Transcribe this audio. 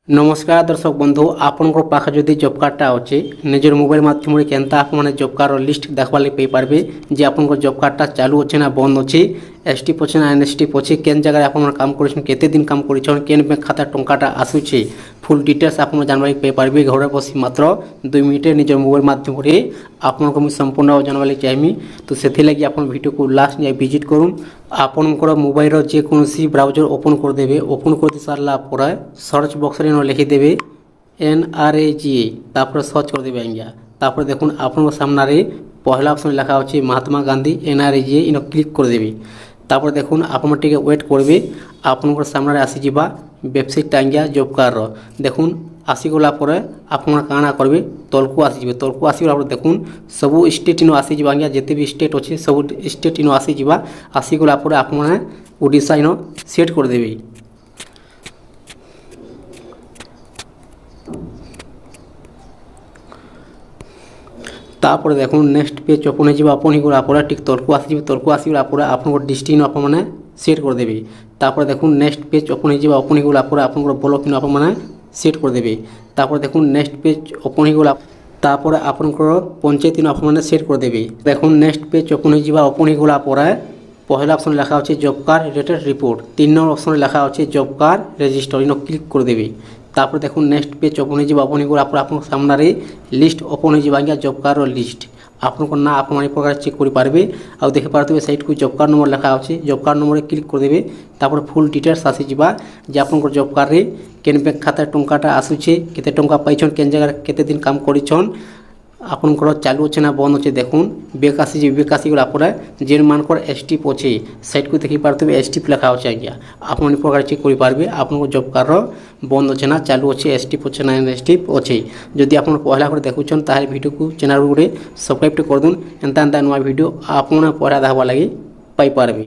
नमस्कार दर्शक बंधु आपण पाखे जदि जॉब कार्डटा अच्छे निजर मोबाइल माध्यम केनता आपने जॉब कार्ड लिस्ट देखवा लगे पारे जे आप जॉब कार्डटा चालू अच्छे ना बंद अच्छे एसटीप अच्छे ना एनएसटीप अच्छे केन जगह आप काम करते दिन काम कर केन बैंक खाता टंकाटा आसूचे फुल डिटेल्स आप जानवा पारे घर बस मात्र 2 मिनिट निज मोबाइल माध्यम आपको मुझे संपूर्ण जानवा चाहिए तो से लगी आप वीडियो को लास्ट जाए विजिट करूँ आपंकर मोबाइल जेकोसी ब्राउजर ओपन करदे ओपन कर सारापर सर्च बक्स लिखिदेवे NRAGA तापर सर्च करदे आज्ञा तापर देखुन आपन सामने पहला ऑप्शन लिखा अच्छे महात्मा गांधी NRAGA इन क्लिक करदे तापर देखुन आपन टिके वेट करेंगे आपन सामने आसीजा वेबसाइट आज्ञा जॉब कार्ड देखुन आसीगला आपन काଣା करेंगे तलकू आसीजे तलकू आसीगला देखुन सबू स्टेट इन आसीजा आज्ञा जिते भी स्टेट अच्छे सब स्टेट इन आसीजा आसीगला आपने ओडिशा इन सेट करदे तापर देखो नेक्स्ट पेज ओपन हो ठीक तलकू आसीगला आप डिस्ट्रिक्ट आपने सेट करदे तापर देखो नेक्स्ट पेज ओपन होगला आप ब्लॉक आपने सेट करदे तापर देखो नेक्स्ट पेज ओपन होगला तापर आपनकर पंचायत आपने सेट करदे देखो नेक्स्ट पेज ओपन होगला पहला ऑप्शन लिखा अच्छे job card related report 3 number option लिखा अच्छे जॉब कार्ड रजिस्टर इन क्लिक करदे तापर देखो नेक्स्ट पेज ओपन होगा आप सामने लिस्ट ओपन हो जॉब कार्ड लिस्ट आपको ना आप प्रकार चेक करेंगे आउ देखि पारे साइड को जॉब कार्ड नंबर लिखा अच्छे जॉब कार्ड नंबर क्लिक करदे तापर फुल डिटेल्स आसीजा जे आप जॉब कार्ड रे केन बैंक खाता टंकाटा आसूचे केते टंका पाइछन केन जगह केते दिन काम करिछन आपनकर चालू अच्छे ना बंद अच्छे देखुन बेक आसीगला जेन मानकर एसटीप अच्छे साइड को देखी पारे एसटीप लिखा अच्छे आज्ञा आप प्रकार चेक करेंगे आपन जॉब कार्ड बंद अच्छे ना चालू अच्छे एसटीप अच्छे ना एसटीप अच्छे जदि आप पहला देखुन ताहले वीडियो को चैनल गुड़े सब्सक्राइब कर दून एंता नुआ वीडियो आप पहला देखा लगे पाई पारबे।